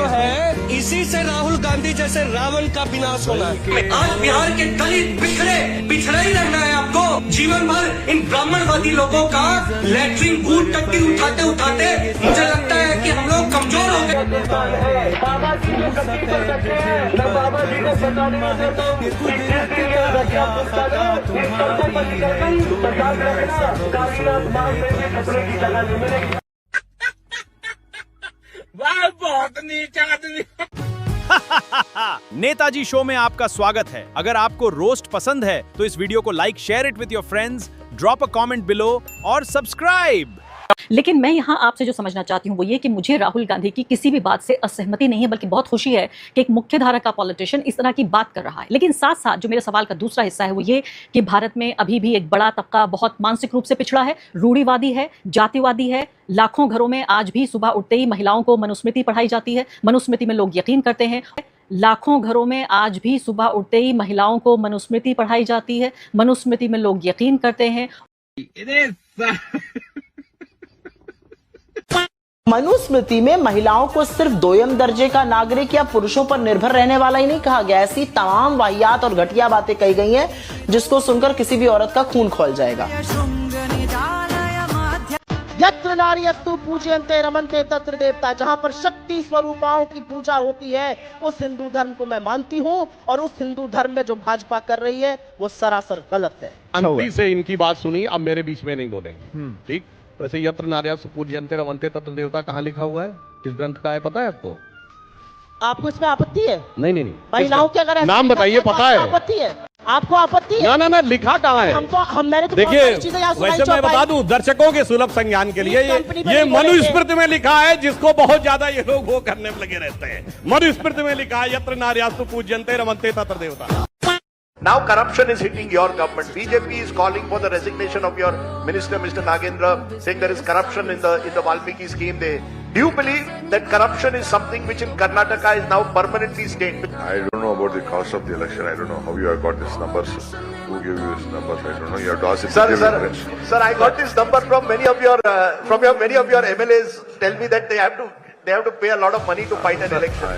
जो है इसी से राहुल गांधी जैसे रावण का विनाश होना है। आज बिहार के दलित पिछड़े ही रहना है आपको जीवन भर। इन ब्राह्मणवादी लोगों का लैट्रिन बूथ टट्टी उठाते उठाते मुझे लगता है कि हम लोग कमजोर हो गए। बहुत नीचा आदमी। नेताजी शो में आपका स्वागत है। अगर आपको रोस्ट पसंद है तो इस वीडियो को like, share it with your friends, drop a comment below और सब्सक्राइब। लेकिन मैं यहाँ आपसे जो समझना चाहती हूँ वो ये कि मुझे राहुल गांधी की किसी भी बात से असहमति नहीं है, बल्कि बहुत खुशी है कि एक मुख्य धारा का पॉलिटिशियन इस तरह की बात कर रहा है। लेकिन साथ साथ जो मेरे सवाल का दूसरा हिस्सा है वो ये कि भारत में अभी भी एक बड़ा तबका बहुत मानसिक रूप से पिछड़ा है, रूढ़िवादी है, जातिवादी है। लाखों घरों में आज भी सुबह उठते ही महिलाओं को मनुस्मृति पढ़ाई जाती है, मनुस्मृति में लोग यकीन करते हैं। लाखों घरों में आज भी सुबह उठते ही महिलाओं को मनुस्मृति पढ़ाई जाती है, मनुस्मृति में लोग यकीन करते हैं। मनुस्मृति में महिलाओं को सिर्फ दोयम दर्जे का नागरिक या पुरुषों पर निर्भर रहने वाला ही नहीं कहा गया। ऐसी तमाम वाहियात और घटिया बातें कही गई हैं जिसको सुनकर किसी भी औरत का खून खौल जाएगा। यत्र नार्यस्तु पूजयन्ते रमन्ते तत्र देवता, जहाँ पर शक्ति स्वरूपाओं की पूजा होती है उस हिंदू धर्म को मैं मानती हूँ, और उस हिंदू धर्म में जो भाजपा कर रही है वो सरासर गलत है। शांति से इनकी बात सुनी, अब मेरे बीच में नहीं बोलेंगे, ठीक। वैसे यत्र नार्यस्तु पूजयन्ते रमन्ते तत्र देवता कहाँ लिखा हुआ है, किस ग्रंथ का है, पता है आपको? आपको इसमें आपत्ति है? नहीं। महिलाओं के अगर नाम बताइए, पता है? आपत्ति है? आपको आपत्ति है? ना लिखा कहाँ है? मैंने तो देखिए, वैसे मैं बता दूं दर्शकों के सुलभ संज्ञान के लिए, ये मनुस्मृति में लिखा है, जिसको बहुत ज्यादा ये लोग वो करने में लगे रहते हैं। मनुस्मृति में लिखा है यत्र नार्यस्तु पूज्यन्ते रमन्ते तत्र देवता। Now corruption is hitting your government. BJP is calling for the resignation of your minister, Mr. Nagendra, saying there is corruption in the Valmiki scheme. Do you believe that corruption is something which in Karnataka is now permanently staying? I don't know about the cause of the election. I don't know how you have got these numbers. Who gave you these numbers? I don't know. You have to ask him. Sir, I got this number from many of your MLAs. Tell me that they have to pay a lot of money to fight an election.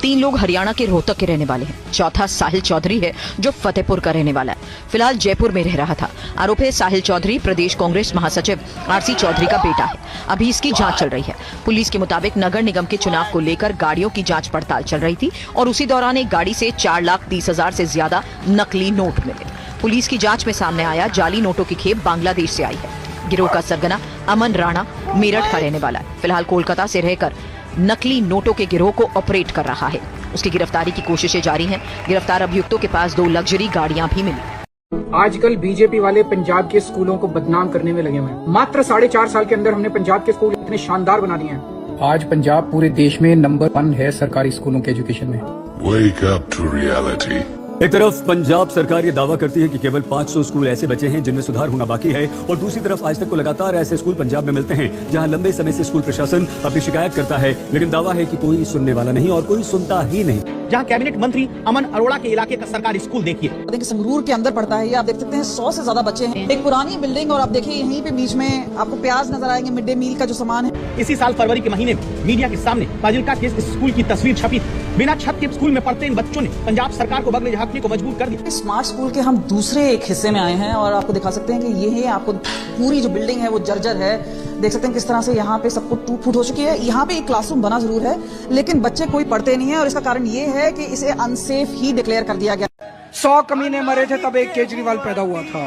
3 लोग हरियाणा के रोहतक के रहने वाले हैं। चौथा साहिल चौधरी है जो फतेहपुर का रहने वाला है। फिलहाल जयपुर में रह रहा था। आरोप है साहिल चौधरी प्रदेश कांग्रेस महासचिव आरसी चौधरी का बेटा है। अभी इसकी जांच चल रही है। पुलिस के मुताबिक नगर निगम के चुनाव को लेकर गाड़ियों की जांच पड़ताल चल रही थी और उसी दौरान एक गाड़ी से 4,30,000 से ज्यादा नकली नोट मिले। पुलिस की जाँच में सामने आया जाली नोटों की खेप बांग्लादेश से आई है। गिरोह का सरगना अमन राणा मेरठ का रहने वाला है। फिलहाल कोलकाता से रहकर नकली नोटों के गिरोह को ऑपरेट कर रहा है। उसकी गिरफ्तारी की कोशिशें जारी हैं। गिरफ्तार अभियुक्तों के पास 2 लग्जरी गाड़ियां भी मिली। आजकल बीजेपी वाले पंजाब के स्कूलों को बदनाम करने में लगे हुए हैं। मात्र 4.5 साल के अंदर हमने पंजाब के स्कूल इतने शानदार बना दिए हैं। आज पंजाब पूरे देश में नंबर 1 है सरकारी स्कूलों के एजुकेशन में। Wake up to reality. एक तरफ पंजाब सरकार ये दावा करती है कि केवल 500 स्कूल ऐसे बचे हैं जिनमें सुधार होना बाकी है, और दूसरी तरफ आज तक को लगातार ऐसे स्कूल पंजाब में मिलते हैं जहां लंबे समय से स्कूल प्रशासन अपनी शिकायत करता है, लेकिन दावा है कि कोई सुनने वाला नहीं और कोई सुनता ही नहीं। जहां कैबिनेट मंत्री अमन अरोड़ा के इलाके का सरकारी स्कूल देखिए, संगरूर के अंदर पड़ता है। ये आप देख सकते हैं 100 से ज्यादा बच्चे हैं। एक पुरानी बिल्डिंग, और आप देखिए यहीं पे बीच में आपको प्याज नजर आएंगे, मिड डे मील का जो सामान है। इसी साल फरवरी के महीने में मीडिया के सामने फाजिल्का के स्कूल की तस्वीर छपी। बिना छत के स्कूल में पढ़ते इन बच्चों ने पंजाब सरकार को बगले झांकने को मजबूर कर दिया। स्मार्ट स्कूल के हम दूसरे एक हिस्से में आए हैं और आपको दिखा सकते हैं कि ये है, आपको पूरी जो बिल्डिंग है वो जर्जर है। देख सकते हैं किस तरह से यहाँ पे सब कुछ टूट फूट हो चुकी है। यहाँ पे एक क्लासरूम बना जरूर है, लेकिन बच्चे कोई पढ़ते नहीं है, और इसका कारण ये है कि इसे अनसेफ ही डिक्लेयर कर दिया गया। 100 कमीने मरे थे तब एक केजरीवाल पैदा हुआ था।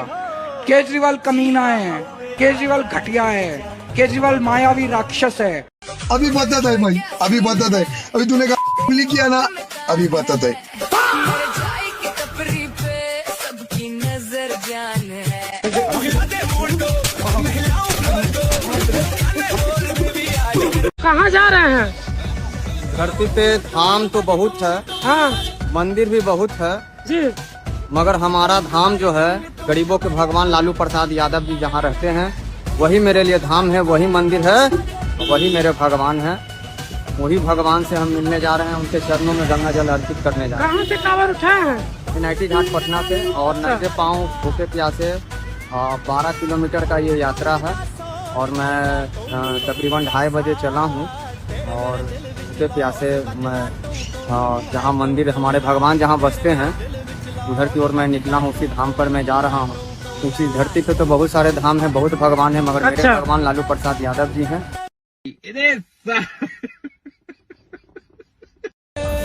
केजरीवाल कमीना है, केजरीवाल घटिया है, केजरीवाल मायावी राक्षस है। अभी बता है भाई, अभी बता है, अभी तूने किया ना, अभी बता है। कहाँ जा रहे हैं? धरती पे धाम तो बहुत है, हाँ, मंदिर भी बहुत है जी, मगर हमारा धाम जो है गरीबों के भगवान लालू प्रसाद यादव जी जहाँ रहते हैं वही मेरे लिए धाम है, वही मंदिर है, वही मेरे भगवान है। वही भगवान से हम मिलने जा रहे हैं, उनके चरणों में गंगा जल अर्पित करने जा रहे हैं। कहाँ से कांवर उठाए हैं? NIT घाट पटना से, और नंगे पाँव भूखे प्यासे 12 किलोमीटर का ये यात्रा है। और मैं तकरीबन 2:30 बजे चला हूँ और उसके प्यासे मैं जहाँ मंदिर हमारे भगवान जहाँ बसते हैं उधर की ओर मैं निकला हूँ। उसी धाम पर मैं जा रहा हूँ। क्योंकि धरती पे तो बहुत सारे धाम हैं, बहुत भगवान हैं, मगर मेरे भगवान लालू प्रसाद यादव जी हैं।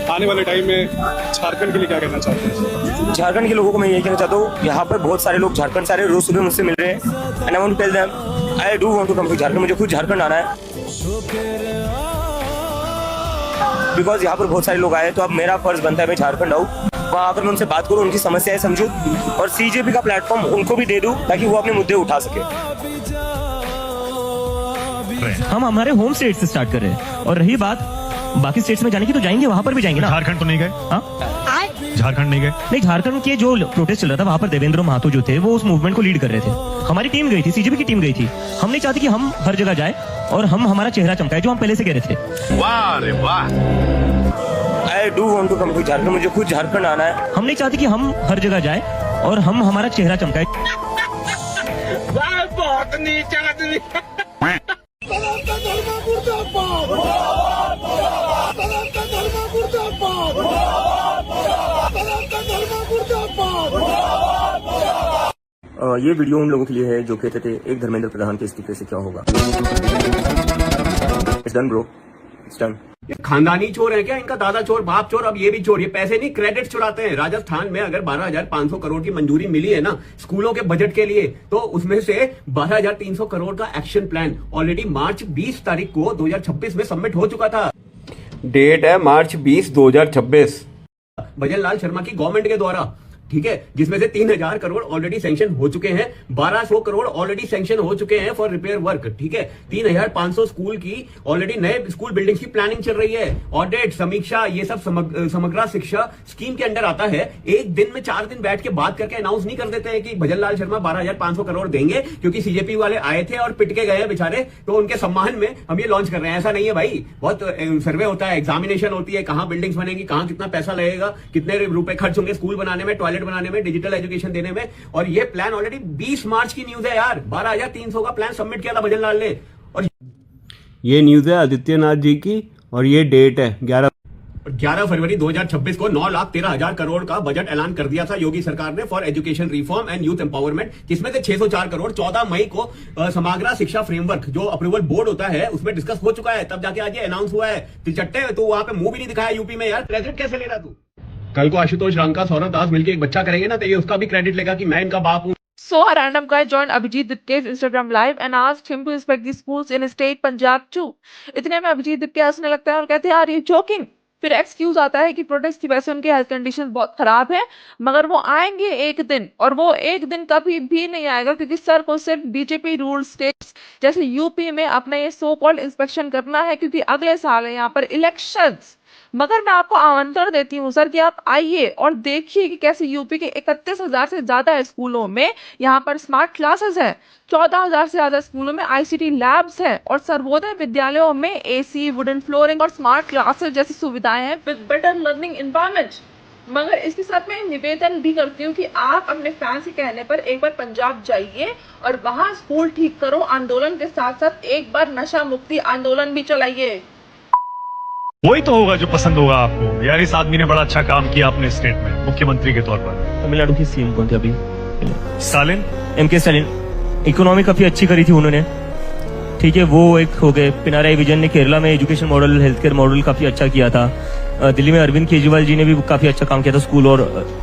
आने वाले टाइम में झारखंड के लिए क्या कहना चाहते हैं? झारखंड के लोगों को मैं यही कहना चाहता हूँ, यहाँ पर बहुत सारे लोग झारखंड सारे रोज सुबह मुझसे मिल रहे हैं। And I want to tell them I do want to come to Jharkhand. मुझे खुद झारखंड आना है बिकॉज यहाँ पर बहुत सारे लोग आए, तो अब मेरा फर्ज बनता है मैं झारखंड आऊँ, वहाँ आकर मैं उनसे बात करूँ, उनकी समस्याएं समझूं और सीजेपी का प्लेटफॉर्म उनको भी दे दूं ताकि वो अपने मुद्दे उठा सके। हम हमारे होम स्टेट से स्टार्ट कर रहे हैं और रही बात बाकी स्टेट्स में जाने की, तो जाएंगे, वहाँ पर भी जाएंगे ना। झारखंड तो नहीं गए? झारखंड नहीं गए? नहीं, झारखंड के जो प्रोटेस्ट चल रहा था वहाँ पर देवेंद्र महतो जो थे वो उस मूवमेंट को लीड कर रहे थे। हमारी टीम गई थी, सीजेपी की टीम गई थी। हम नहीं चाहते कि हम हर जगह जाए और हम हमारा चेहरा चमकाए, जो हम पहले से कह रहे थे। वाह रे वाह। I do want to come to Jharkhand. मुझे खुद झारखंड आना है। हम नहीं चाहते कि हम हर जगह जाए और हम हमारा चेहरा चमकाए। बहुत नीचा आदमी। ये वीडियो उन लोगों के लिए है जो कहते थे एक धर्मेंद्र प्रधान के इस्तीफे से क्या होगा। It's done bro, it's done. खानदानी चोर है क्या? इनका दादा चोर, बाप चोर, अब ये भी चोर। ये पैसे नहीं क्रेडिट चुराते हैं। राजस्थान में अगर 12,500 करोड़ की मंजूरी मिली है ना स्कूलों के बजट के लिए, तो उसमें से 12,300 करोड़ का एक्शन प्लान ऑलरेडी मार्च 20 तारीख को 2026 में सबमिट हो चुका था। डेट है मार्च 20, 2026। भजन लाल शर्मा की गवर्नमेंट के द्वारा, ठीक है, जिसमें से 3,000 करोड़ ऑलरेडी सैंक्शन हो चुके हैं, 1,200 करोड़ ऑलरेडी सैंक्शन हो चुके हैं फॉर रिपेयर वर्क, ठीक है। 3,500 स्कूल की ऑलरेडी नए स्कूल बिल्डिंग्स की प्लानिंग चल रही है। ऑडिट, समीक्षा, ये सब समग्र शिक्षा स्कीम के अंडर आता है। एक दिन में 4 दिन बैठ के बात करके अनाउंस नहीं कर देते हैं कि भजन लाल शर्मा 12,500 करोड़ देंगे क्योंकि सीजेपी वाले आए थे और पिट के गए बेचारे, तो उनके सम्मान में हम ये लॉन्च कर रहे हैं। ऐसा नहीं है भाई, बहुत सर्वे होता है, एग्जामिनेशन होती है, कहां बिल्डिंग्स बनेगी, कहां कितना पैसा लगेगा, कितने रुपए खर्च होंगे स्कूल बनाने में, टॉयलेट बनाने में, डिजिटल एजुकेशन देने में। और ये प्लान ऑलरेडी 20 मार्च की न्यूज है यार। 12,300 का प्लान सबमिट किया था भजन लाल ने। और ये न्यूज है आदित्यनाथ जी की और ये डेट है 11 फरवरी 2026 को 9,13,000 करोड़ का बजट ऐलान कर दिया था योगी सरकार ने for education reform and youth empowerment, जिसमें से 604 करोड़ 14 मई को समग्र शिक्षा फ्रेमवर्क जो अप्रूवल बोर्ड होता है उसमें डिस्कस हो चुका है। तब जाके आज ये अनाउंस हुआ है। चट्टे तो वहां पे मुंह भी नहीं दिखाया यूपी में यार। क्रेडिट कैसे ले रहा तू? कल को आशुतोष रंका, सौरभ दास मिलकर एक बच्चा करेंगे ना, तो ये उसका भी क्रेडिट लेगा कि मैं इनका बाप हूँ। So a random guy joined Abhijit Dipke's Instagram live and asked him to inspect the schools in state Punjab too. इतने में अभिजीत दिप्के हंसने लगता है और कहते हैं यार ये जोकिंग। फिर एक्सक्यूज आता है कि प्रोटेस्ट की वजह से उनके हेल्थ कंडीशन बहुत खराब है, मगर वो आएंगे एक दिन, और वो एक दिन कभी भी नहीं आएगा क्योंकि सर को सिर्फ बीजेपी रूल स्टेट्स जैसे यूपी में अपना ये सो कॉल्ड इंस्पेक्शन करना है क्योंकि अगले साल है यहाँ पर इलेक्शंस। मगर मैं आपको आमंत्रण देती हूँ सर कि आप आइए और देखिए कि कैसे यूपी के 31,000 से ज्यादा स्कूलों में यहाँ पर स्मार्ट क्लासेस है, 14,000 से ज्यादा स्कूलों में आईसीटी लैब्स है और सर्वोदय विद्यालयों में एसी, वुडन फ्लोरिंग और स्मार्ट क्लासेस जैसी सुविधाएं हैं विद बेटर लर्निंग एनवायरनमेंट। मगर इसके साथ मैं निवेदन भी करती हूँ कि आप अपने फैंस के कहने पर एक बार पंजाब जाइए और वहाँ स्कूल ठीक करो आंदोलन के साथ साथ एक बार नशा मुक्ति आंदोलन भी चलाइए। वही तो होगा जो पसंद होगा आपको। यार इस आदमी ने बड़ा अच्छा काम किया अपने स्टेट में मुख्यमंत्री के तौर पर। तमिलनाडु की सीएम कौन थे अभी? Stalin, MK Stalin. इकोनॉमी काफी अच्छी करी थी उन्होंने, ठीक है, वो एक हो गए। पिनाराई विजयन ने केरला में education model, health care model काफी अच्छा किया था। दिल्ली में अरविंद केजरीवाल जी ने भी काफी अच्छा काम किया था स्कूल और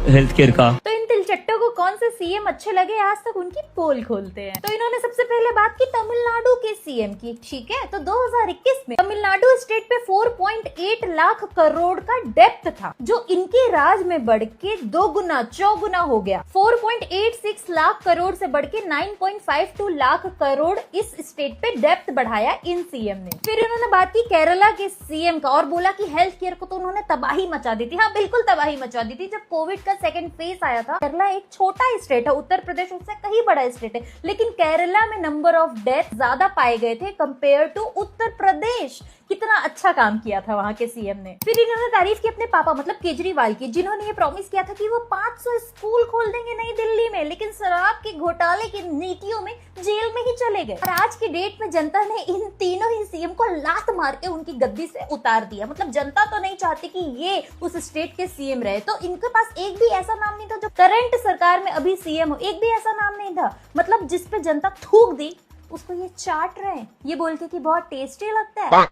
हेल्थ केयर का। तो इन तिलचट्टों को कौन से सीएम अच्छे लगे आज तक उनकी पोल खोलते हैं। तो इन्होंने सबसे पहले बात की तमिलनाडु के सीएम की, ठीक है। तो 2021 में तमिलनाडु स्टेट पे 4.8 लाख करोड़ का डेप्थ था जो इनके राज में बढ़ के 2 गुना 4 गुना हो गया। 4.86 लाख करोड़ से बढ़ के 9.52 लाख करोड़ इस स्टेट पे डेप्थ बढ़ाया इन सीएम ने। फिर इन्होंने बात की केरला के सीएम का और बोला कि हेल्थ केयर को तो उन्होंने तबाही मचा दी थी। हाँ बिल्कुल तबाही मचा दी थी। जब कोविड का सेकंड फेज आया था, केरला एक छोटा स्टेट है, उत्तर प्रदेश उससे कहीं बड़ा स्टेट है, लेकिन केरला में नंबर ऑफ डेथ ज्यादा पाए गए थे कंपेयर टू उत्तर प्रदेश। कितना कितना अच्छा काम किया था वहाँ के सीएम ने। फिर इन्होंने तारीफ की अपने पापा मतलब केजरीवाल की, जिन्होंने ये प्रॉमिस किया था कि वो 500 स्कूल खोल देंगे नई दिल्ली में, लेकिन शराब के घोटाले की नीतियों में जेल में ही चले गए। और आज की डेट में जनता ने इन तीनों ही सीएम को लात मार के उनकी गद्दी से उतार दिया। मतलब जनता तो नहीं चाहती कि ये उस स्टेट के सीएम रहे, तो इनके पास एक भी ऐसा नाम नहीं था जो करंट सरकार में अभी सीएम हो, एक भी ऐसा नाम नहीं था। मतलब जिस पे जनता थूक दी उसको ये चाट रहे हैं, ये बोल के कि बहुत टेस्टी लगता है।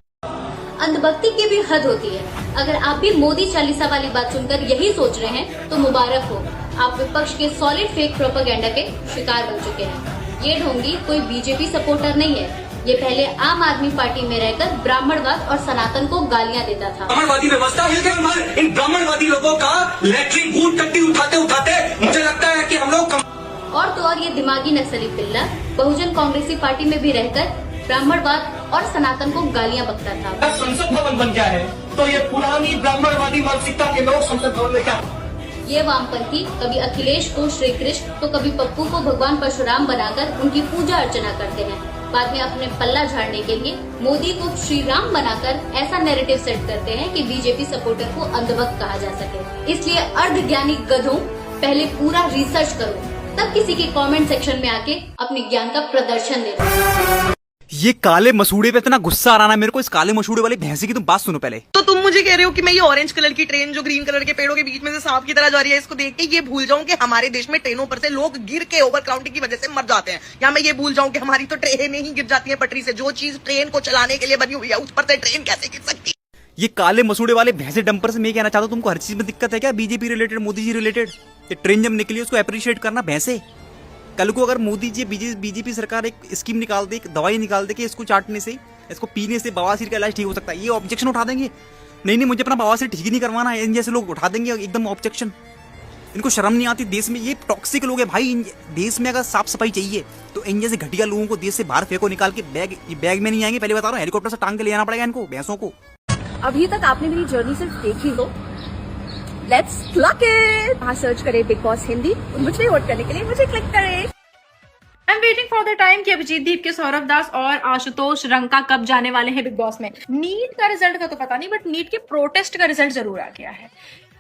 अंधभक्ति की भी हद होती है। अगर आप भी मोदी चालीसा वाली बात सुनकर यही सोच रहे हैं तो मुबारक हो, आप विपक्ष के सॉलिड फेक प्रोपेगेंडा के शिकार बन चुके हैं। ये ढोंगी कोई बीजेपी सपोर्टर नहीं है, ये पहले आम आदमी पार्टी में रहकर ब्राह्मणवाद और सनातन को गालियां देता था। ब्राह्मणवादी व्यवस्था हिल इन ब्राह्मणवादी लोगों का लैट्रिन बूथ टट्टी उठाते उठाते मुझे लगता है कि हम लोग और तो और ये दिमागी नक्सली पिल्ला बहुजन कांग्रेसी पार्टी में भी रहकर ब्राह्मणवाद और सनातन को गालियां बकता था। संसद भवन बन गया है तो ये पुरानी ब्राह्मणवादी मानसिकता के लोग संसद भवन में क्या, ये वामपंथी कभी अखिलेश को श्री कृष्ण तो कभी पप्पू को भगवान परशुराम बनाकर उनकी पूजा अर्चना करते हैं। बाद में अपने पल्ला झाड़ने के लिए मोदी को श्री राम बनाकर ऐसा नैरेटिव सेट करते हैं कि बीजेपी सपोर्टर को अंधभक्त कहा जा सके। इसलिए अर्धज्ञानी गधों, पहले पूरा रिसर्च करो, तब किसी के कमेंट सेक्शन में आके अपने ज्ञान का प्रदर्शन दे। ये काले मसूड़े पे इतना गुस्सा आ रहा है मेरे को, इस काले मसूड़े वाली भैंसी की तुम बात सुनो पहले। तो तुम मुझे कह रहे हो कि मैं ये ऑरेंज कलर की ट्रेन जो ग्रीन कलर के पेड़ों के बीच में से सांप की तरह जा रही है, इसको देख के ये भूल जाऊं कि हमारे देश में ट्रेनों पर से लोग गिर के ओवर क्राउडिंग की वजह से मर जाते हैं, या मैं ये भूल जाऊं कि हमारी तो ट्रेनें ही गिर जाती है पटरी से। जो चीज ट्रेन को चलाने के लिए बनी हुई है उस पर से ट्रेन कैसे गिर सकती है? ये काले मसूड़े वाले भैंसे डंपर से मैं कहना चाहता हूँ, तुमको हर चीज में दिक्कत है क्या? BJP related, Modi ji related. ये ट्रेन जब निकली उसको अप्रिशिएट करना भैंसे। कल को अगर मोदी जी बीजेपी सरकार एक स्कीम निकाल दे, एक दवाई निकाल दे कि इसको चाटने से, इसको पीने से बवासीर का इलाज ठीक हो सकता है, ये ऑब्जेक्शन उठा देंगे। नहीं मुझे अपना बवासीर ठीक नहीं करवाना है, इन जैसे लोग उठा देंगे एकदम ऑब्जेक्शन। इनको शर्म नहीं आती देश में, ये टॉक्सिक लोग हैं भाई। देश में अगर साफ सफाई चाहिए तो इन जैसे घटिया लोगों को देश से बाहर फेंको निकाल के। बैग में नहीं आएंगे, पहले बता रहा हूँ, हेलीकॉप्टर से टांग के ले जाना पड़ेगा इनको, भैंसों को। अभी तक आपने मेरी जर्नी सिर्फ देखी तो लेट्स क्लॉक इट। वहाँ सर्च करें बिग बॉस हिंदी, मुझे वोट करने के लिए मुझे क्लिक करें। I am waiting for the time कि अभिजीत दीप के सौरभ दास और आशुतोष रंका कब जाने वाले हैं बिग बॉस में। नीट का रिजल्ट का तो पता नहीं, बट नीट के प्रोटेस्ट का रिजल्ट जरूर आ गया है।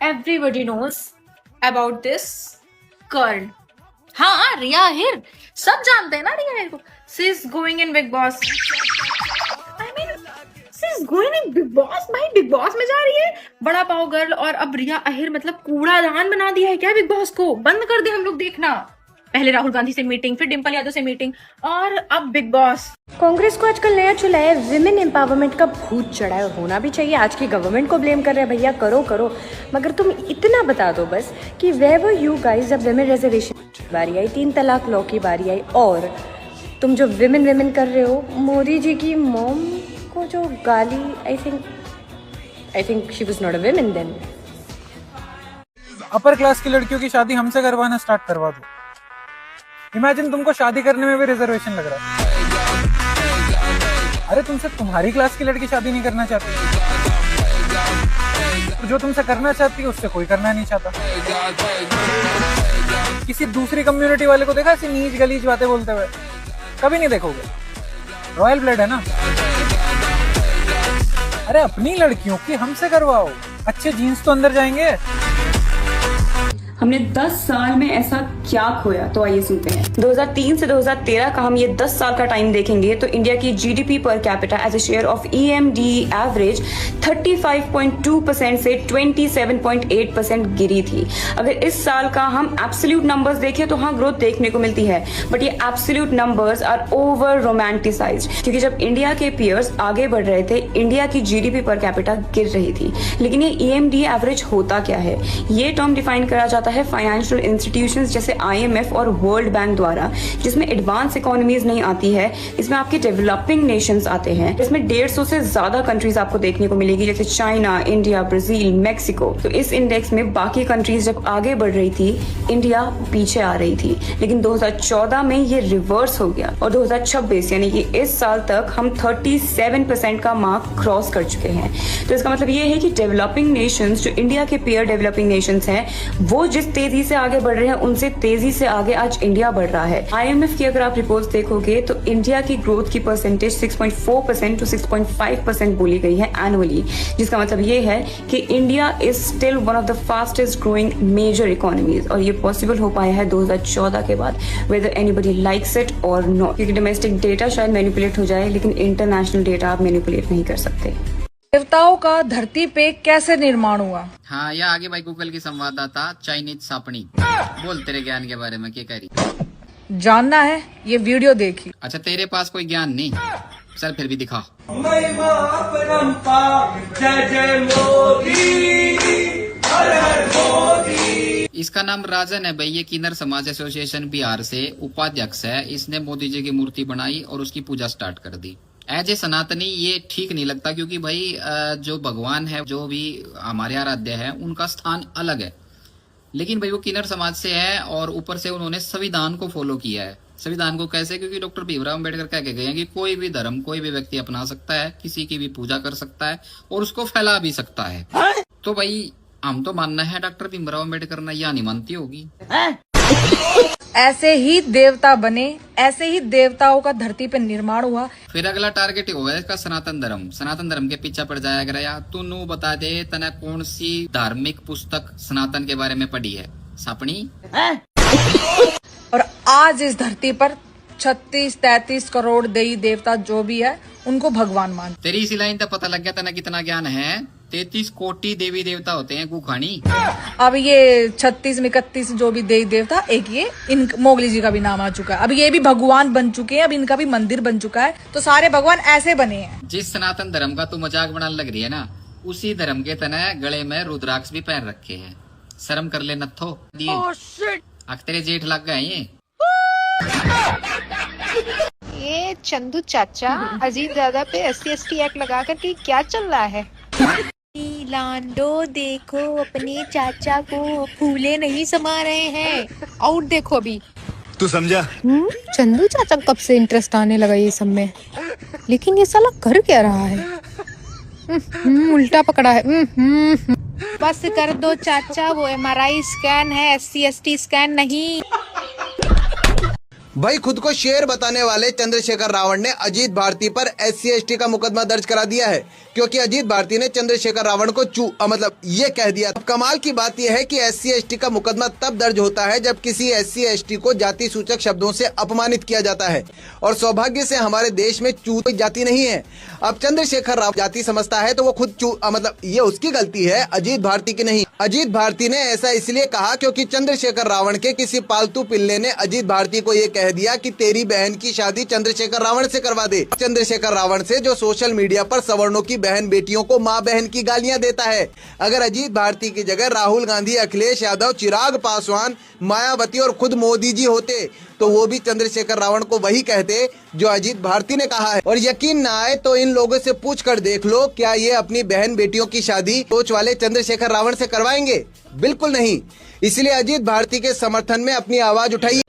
Everybody knows about this girl. हाँ, रिया अहिर, सब जानते हैं ना रिया अहिर को। She is going in big boss. I mean she is going in big boss. भाई बिग बॉस में जा रही है, बड़ा पाव गर्ल। और अब रिया अहिर मतलब कूड़ादान बना दिया है क्या बिग बॉस को? बंद कर दे हम लोग देखना। पहले राहुल गांधी से मीटिंग, फिर डिंपल यादव से मीटिंग, और अब बिग बॉस। कांग्रेस को आजकल नया चुला है, विमेन एम्पावरमेंट का भूत चढ़ा है, और होना भी चाहिए। आज की गवर्नमेंट को ब्लेम कर रहे हैं, भैया करो करो, मगर तुम इतना बता दो बस कि वेयर वर यू गाइस जब विमेन रिजर्वेशन बारी आई, 3 तलाक लॉ की बारी आई, और तुम जो विमेन कर रहे हो, मोदी जी की मॉम को जो गाली, I think she was not a women then. Upper class की लड़कियों की शादी हमसे करवाना स्टार्ट करवा दो। इमेजिन तुमको शादी करने में भी रिजर्वेशन लग रहा है। अरे तुमसे तुम्हारी क्लास की लड़की शादी नहीं करना चाहती, जो तुमसे करना चाहती है उससे कोई करना नहीं चाहता। किसी दूसरी कम्युनिटी वाले को देखा ऐसी नीच गलीच बातें बोलते हुए? कभी नहीं देखोगे। रॉयल ब्लड है ना। अरे अपनी लड़कियों की हमसे करवाओ, अच्छे जीन्स तो अंदर जाएंगे। हमने 10 साल में ऐसा क्या खोया, तो आइए सुनते हैं। 2003 से 2013 का हम ये 10 साल का टाइम देखेंगे तो इंडिया की GDP per capita as a share of EMD average 35.2% से 27.8% गिरी थी। अगर इस साल का हम एब्सोल्यूट नंबर्स देखें तो हाँ ग्रोथ देखने को मिलती है, बट ये absolute numbers are over romanticised, क्योंकि जब इंडिया के पीयर्स आगे बढ़ रहे थे इंडिया की जीडीपी पर कैपिटा गिर रही थी। लेकिन ये ईएमडी एवरेज होता क्या है? ये टर्म डिफाइन करा जाता है फाइनेंशियल इंस्टीट्यूशंस जैसे आईएमएफ और वर्ल्ड बैंक द्वारा, जिसमें एडवांस इकोनॉमीज नहीं आती है, इसमें आपके डेवलपिंग नेशंस आते हैं। इसमें 150 से ज्यादा कंट्रीज आपको देखने को मिलेगी, जैसे चाइना, इंडिया, ब्राजील, मेक्सिको। तो इस इंडेक्स में बाकी कंट्रीज जब आगे बढ़ रही थी, इंडिया पीछे आ रही थी। लेकिन 2014 में ये रिवर्स हो गया और 2026 यानी कि इस साल तक हम 37% का मार्क क्रॉस कर चुके हैं। तो इसका मतलब ये है कि डेवलपिंग नेशंस, जो इंडिया के पीयर डेवलपिंग नेशंस हैं, वो जिस तेजी से आगे बढ़ रहे हैं उनसे तेजी से आगे आज इंडिया बढ़ रहा है। IMF की अगर आप रिपोर्ट देखोगे तो इंडिया की ग्रोथ की परसेंटेज 6.4% टू 6.5% बोली गई है एनुअली, जिसका मतलब ये है कि India is still one of the fastest growing major economies, और ये पॉसिबल हो पाया है 2014 के बाद, वेदर एनीबडी लाइक्स इट और नॉट। क्योंकि डोमेस्टिक डेटा शायद मैनिपुलेट हो जाए लेकिन इंटरनेशनल डेटा आप मैनिपुलेट नहीं कर सकते। देवताओं का धरती पे कैसे निर्माण हुआ? हाँ, यह आगे भाई गूगल की संवाददाता चाइनीज सापनी बोल तेरे ज्ञान के बारे में क्या कह रही? जानना है? ये वीडियो देखी। अच्छा, तेरे पास कोई ज्ञान नहीं, चल फिर भी दिखा। महिमा अपरंपार, जय जय मोदी, हर हर मोदी। इसका नाम राजन है भाई, ये किन्नर समाज एसोसिएशन बिहार से उपाध्यक्ष है। इसने मोदी जी की मूर्ति बनाई और उसकी पूजा स्टार्ट कर दी। एज ए सनातनी ये ठीक नहीं लगता, क्योंकि भाई जो भगवान है, जो भी हमारे आराध्य है, उनका स्थान अलग है। लेकिन भाई वो किन्नर समाज से है और ऊपर से उन्होंने संविधान को फॉलो किया है। संविधान को कैसे? क्योंकि डॉक्टर भीमराव अम्बेडकर कह के गए हैं कि कोई भी धर्म कोई भी व्यक्ति अपना सकता है, किसी की भी पूजा कर सकता है और उसको फैला भी सकता है। तो भाई हम तो मानना है डॉक्टर भीमराव अम्बेडकर ने, या नहीं मानती होगी। ऐसे ही देवता बने, ऐसे ही देवताओं का धरती पे निर्माण हुआ। फिर अगला टारगेट होगा इसका सनातन धर्म। सनातन धर्म के पीछे पड़ जाया गया। या तू बता दे तना कौन सी धार्मिक पुस्तक सनातन के बारे में पढ़ी है सापनी? और आज इस धरती पर 36-33 करोड़ देवी देवता जो भी है उनको भगवान मानते। तेरी इसी लाइन तक पता लग गया तना कितना ज्ञान है। 33 कोटि देवी देवता होते हैं गुखानी। अब ये 36 में 31 जो भी देवी देवता, एक ये इन मोगली जी का भी नाम आ चुका है। अब ये भी भगवान बन चुके हैं, अब इनका भी मंदिर बन चुका है। तो सारे भगवान ऐसे बने हैं। जिस सनातन धर्म का तू मजाक बनाने लग रही है ना, उसी धर्म के तने गले में रुद्राक्ष भी पहन रखे हैं। शर्म कर ले नत्थो। तेरे जेठ लग गए ये चंदू चाचा अजीत दादा पे SC/ST एक्ट लगा कर के क्या चल रहा है? लांडो देखो अपने चाचा को फूले नहीं समा रहे हैं। और देखो अभी तू समझा? चंदू चाचा कब से इंटरेस्ट आने लगा ये सब में, लेकिन ये साला कर क्या रहा है? उल्टा पकड़ा है। बस कर दो चाचा, वो MRI स्कैन है, SC/ST स्कैन नहीं। भाई खुद को शेर बताने वाले चंद्रशेखर रावण ने अजीत भारती पर SC/ST का मुकदमा दर्ज करा दिया है, क्योंकि अजीत भारती ने चंद्रशेखर रावण को मतलब ये कह दिया। अब कमाल की बात यह है कि SC/ST का मुकदमा तब दर्ज होता है जब किसी SC/ST को जाति सूचक शब्दों से अपमानित किया जाता है, और सौभाग्य से हमारे देश में चू कोई जाति नहीं है। अब चंद्रशेखर रावण जाति समझता है तो वो खुद मतलब ये उसकी गलती है, अजीत भारती की नहीं। अजीत भारती ने ऐसा इसलिए कहा क्योंकि चंद्रशेखर रावण के किसी पालतू पिल्ले ने अजीत भारती को ये कह दिया कि तेरी बहन की शादी चंद्रशेखर रावण से करवा दे। चंद्रशेखर रावण से जो सोशल मीडिया पर सवर्णों की बहन बेटियों को माँ बहन की गालियां देता है। अगर अजीत भारती की जगह राहुल गांधी, अखिलेश यादव, चिराग पासवान, मायावती और खुद मोदी जी होते तो वो भी चंद्रशेखर रावण को वही कहते जो अजीत भारती ने कहा है। और यकीन ना आए तो इन लोगों से पूछ कर देख लो, क्या ये अपनी बहन बेटियों की शादी सोच वाले चंद्रशेखर रावण से करवाएंगे? बिल्कुल नहीं। इसलिए अजीत भारती के समर्थन में अपनी आवाज उठाइए।